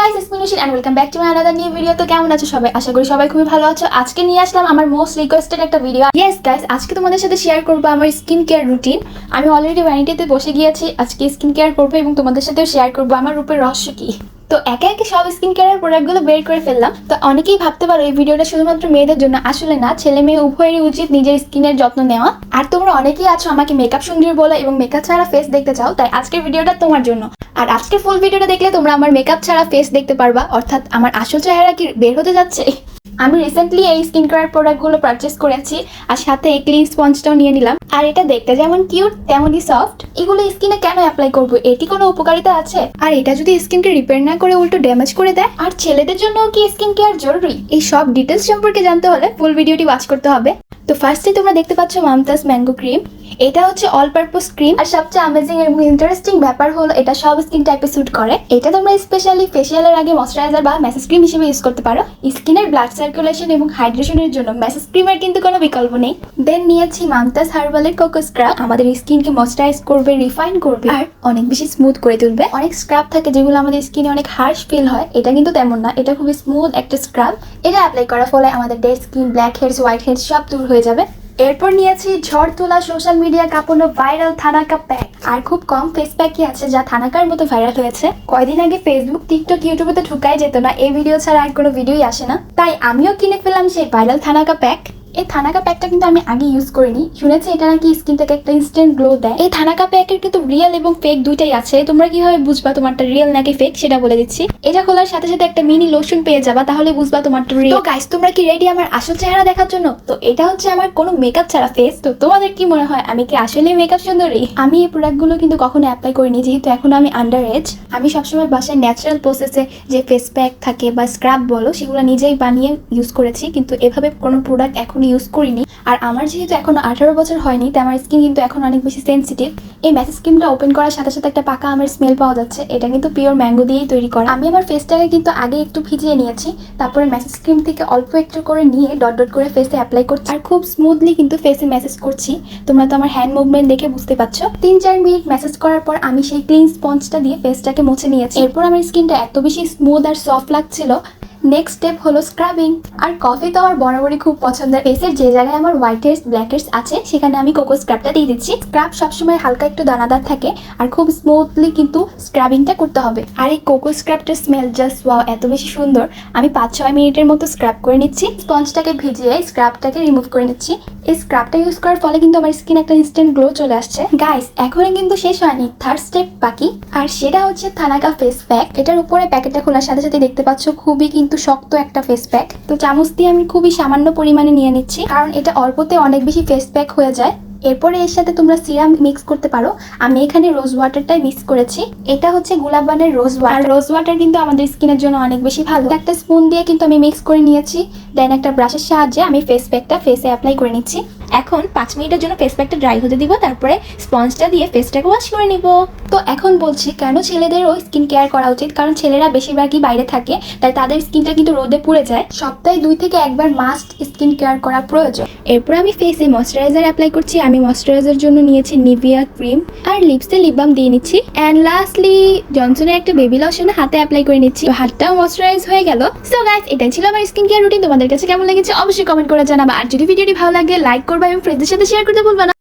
Guys, it's me Nushin and welcome back to my another new video. তো কেমন আছো সবাই? আশা করি সবাই খুবই ভালো আছো। আজকে নিয়ে আসলাম আমার মোস্ট রিকোয়েস্টেড একটা ভিডিও। ইয়েস গাইস, আজকে তোমাদের সাথে শেয়ার করব আমার স্কিন কেয়ার রুটিন। আমি অলরেডি ভ্যানিটিতে বসে গিয়েছি, আজকে স্কিন কেয়ার করবো এবং তোমাদের সাথেও শেয়ার করবো আমার রূপের রহস্য কি। তো একে একে সব স্কিন কেয়ারের প্রোডাক্টগুলো বের করে ফেললাম। তো অনেকেই ভাবতে পারো এই ভিডিওটা শুধুমাত্র মেয়েদের জন্য, আসলে না, ছেলে মেয়ে উভয়েরই উচিত নিজের স্কিনের যত্ন নেওয়া। আর তোমরা অনেকেই আছো আমাকে মেকআপ সুন্দরী বলো এবং মেকআপ ছাড়া ফেস দেখতে চাও, তাই আজকের ভিডিওটা তোমার জন্য। আর আজকের ফুল ভিডিওটা দেখলে তোমরা আমার মেকআপ ছাড়া ফেস দেখতে পারবা, অর্থাৎ আমার আসল চেহারা কি বের হতে যাচ্ছে। আমি রিসেন্টলি এই স্কিন কেয়ার প্রোডাক্টগুলো পারচেস করেছি, আর সাথে এই ক্লিন স্পঞ্জটাও নিয়ে নিলাম। আর এটা দেখতে যেমন কিউট তেমনই সফট। এগুলো স্কিনে কেন অ্যাপ্লাই করবো? এটি কোনো উপকারিতা আছে? আর এটা যদি স্কিনকে রিপেয়ার না করে উল্টো ড্যামেজ করে দেয়? আর ছেলেদের জন্য কি স্কিন কেয়ার জরুরি? এই সব ডিটেলস সম্পর্কে জানতে হলে ফুল ভিডিওটি ওয়াচ করতে হবে। তো ফার্স্টে তোমরা দেখতে পাচ্ছ মামতাজ ম্যাঙ্গো ক্রিম। এটা হচ্ছে অল পারপোজ ক্রিম, আর সবচেয়ে অ্যামেজিং এবং ইন্টারেস্টিং ব্যাপার হলো এটা সব স্কিন টাইপে স্যুট করে। এটা তোমরা স্পেশালি ফেসিয়ালের আগে ময়শ্চারাইজার বা মেসেজ ক্রিম হিসেবে ইউজ করতে পারো। স্কিনের ব্লাড সার্কুলেশন এবং হাইড্রেশনের জন্য মেসেজ ক্রিমের কিন্তু কোনো বিকল্প নেই। দেন নিয়েছি মামতাজ হার্বালের কোকো স্ক্রাব। আমাদের স্কিনকে ময়শ্চারাইজ করবে, রিফাইন করবে, আর অনেক বেশি স্মুথ করে তুলবে। অনেক স্ক্রাব থাকে যেগুলো আমাদের স্কিনে অনেক হার্শ ফিল হয়, এটা কিন্তু তেমন না, এটা খুবই স্মুথ একটা স্ক্রাব। এটা অ্যাপ্লাই করার ফলে আমাদের dead skin, black heads, white heads সব দূর হয়ে যাবে। এরপর নিয়েছি ঝড় তোলা সোশ্যাল মিডিয়া কাঁপানো ভাইরাল থানাকা প্যাক। আর খুব কম ফেস প্যাকই আছে যা থানাকার মতো ভাইরাল হয়েছে। কয়দিন আগে ফেসবুক, টিকটক, ইউটিউবে তো ঢুকাই যেত না, এই ভিডিও ছাড়া আর কোনো ভিডিওই আসে না। তাই আমিও কিনে ফেললাম সেই ভাইরাল থানাকা প্যাক। এই থানাকা প্যাকটা কিন্তু আমি আগে ইউজ করিনি, শুনেছি এটা নাকি স্কিনটাকে একটা ইনস্ট্যান্ট গ্লো দেয়। এই থানাকা প্যাকের কিন্তু রিয়েল এবং ফেক দুইটাই আছে। তোমরা কিভাবে বুঝবা তোমারটা রিয়েল নাকি ফেক সেটা বলে দিচ্ছি। এটা খোলার সাথে সাথে একটা মিনি লোশন পেয়ে যাবা, তাহলে বুঝবা তোমারটা রিয়েল। তো গাইস, তোমরা কি রেডি আমার আসল চেহারা দেখার জন্য? তো এটা হচ্ছে আমার কোনো মেকআপ ছাড়া ফেস। তো তোমাদের কি মনে হয় আমি কি আসলে মেকআপ সুন্দরী? আমি এই প্রোডাক্টগুলো কিন্তু কখনো অ্যাপ্লাই করিনি, যেহেতু এখন আমি আন্ডার এজ। আমি সবসময় বাসায় ন্যাচারাল প্রসেসে যে ফেস প্যাক থাকে বা স্ক্রাব বলো, সেগুলো নিজেই বানিয়ে ইউজ করেছি, কিন্তু এভাবে কোনো প্রোডাক্ট এখন ইউজ করিনি। আর আমার যেহেতু এখনো 18 বছর হয়নি, তাই আমার স্কিন কিন্তু এখন অনেক বেশি সেন্সিটিভ। এই মেসেজ ক্রিমটা ওপেন করার সাথে সাথে একটা পাকা আমের স্মেল পাওয়া যাচ্ছে। এটা কিন্তু পিওর ম্যাঙ্গো দিয়েই তৈরি করা। আমি আমার ফেসটাকে কিন্তু আগে একটু ভিজিয়ে নিয়েছি, তারপরে মেসেজ ক্রিম থেকে অল্প একটু করে নিয়ে ডট ডট করে ফেসে অ্যাপ্লাই করছি, আর খুব স্মুথলি কিন্তু ফেসে মেসেজ করছি। তোমরা তো আমার হ্যান্ড মুভমেন্ট দেখে বুঝতে পারছো। 3-4 মিনিট মেসেজ করার পর আমি সেই ক্লিন স্পঞ্জটা দিয়ে ফেসটাকে মুছে নিয়েছি। এরপর আমার স্কিনটা এত বেশি স্মুথ আর সফট লাগছিল। নেক্সট স্টেপ হলো স্ক্রাবিং। আর কফি তো আমার বরাবরই খুব পছন্দের। ফেসের যে জায়গায় আমার হোয়াইট হেডস, ব্ল্যাক হেডস আছে সেখানে আমি কোকো স্ক্রাবটা দিয়ে দিচ্ছি। স্ক্রাব সবসময় হালকা একটু দানাদার থাকে, আর খুব স্মুথলি কিন্তু স্ক্রাবিংটা করতে হবে। আর এই কোকো স্ক্রাবটার স্মেল জাস্ট ওয়াও, এত বেশি সুন্দর। আমি 5-6 মিনিটের মতো স্ক্রাব করে নিচ্ছি। স্পঞ্জটাকে ভিজিয়ে স্ক্রাবটাকে রিমুভ করে নিচ্ছি। এই স্ক্রাবটা ইউজ করার ফলে কিন্তু আমার স্কিন একটা ইনস্ট্যান্ট গ্লো চলে আসছে। গাইস, এখনই কিন্তু শেষ হয়নি, থার্ড স্টেপ বাকি, আর সেটা হচ্ছে থানাকা ফেস প্যাক। এটার উপরে প্যাকেটটা খোলার সাথে সাথে দেখতে পাচ্ছ খুবই কিন্তু শক্ত একটা ফেস প্যাক। তো চামচ দিয়ে আমি খুবই সামান্য পরিমাণে নিয়ে নিচ্ছি, কারণ এটা অল্পতে অনেক বেশি ফেস প্যাক হয়ে যায়। এরপরে এর সাথে তোমরা সিরাম মিক্স করতে পারো। আমি এখানে রোজ ওয়াটারটাই মিক্স করেছি। এটা হচ্ছে গোলাপবানের রোজ ওয়াটার। রোজ ওয়াটার কিন্তু আমাদের স্কিনের জন্য অনেক বেশি ভালো। একটা স্পুন দিয়ে কিন্তু আমি মিক্স করে নিয়েছি। দেন একটা ব্রাশের সাহায্যে আমি ফেস প্যাকটা ফেসে অ্যাপ্লাই করে নিচ্ছি। এখন 5 মিনিটের জন্য ফেস প্যাকটা ড্রাই হতে দিব, তারপরে স্পঞ্জটা দিয়ে ফেসটাকে ওয়াশ করে নিব। তো এখন বলছি কেন ছেলেদেরও স্কিন কেয়ার করা উচিত, কারণ ছেলেরা বেশিরভাগই বাইরে থাকে, তাই তাদের স্কিনটা কিন্তু রোদে পুড়ে যায়। সপ্তাহে 2 থেকে 1 বার মাস্ট স্কিন কেয়ার করা প্রয়োজন। এরপর আমি ফেসে ময়শ্চারাইজার অ্যাপ্লাই করছি। আমি ময়শ্চারাইজার জন্য নিয়েছি নিভিয়া ক্রিম, আর লিপসে লিপ বাম দিয়ে নিচ্ছি। অ্যান্ড লাস্টলি জনসনের একটা বেবি লোশন হাতে অ্যাপ্লাই করে নিচ্ছি। তো হাতটাও ময়শ্চারাইজ হয়ে গেল। সো গাইস, এটাই ছিল আমার স্কিন কেয়ার রুটিন। তোমাদের কাছে কেমন লেগেছে অবশ্যই কমেন্ট করে জানাবা। আর যদি ভিডিওটি ভালো লাগে লাইক করবা এবং ফ্রেন্ডদের সাথে শেয়ার করতে ভুলবা না।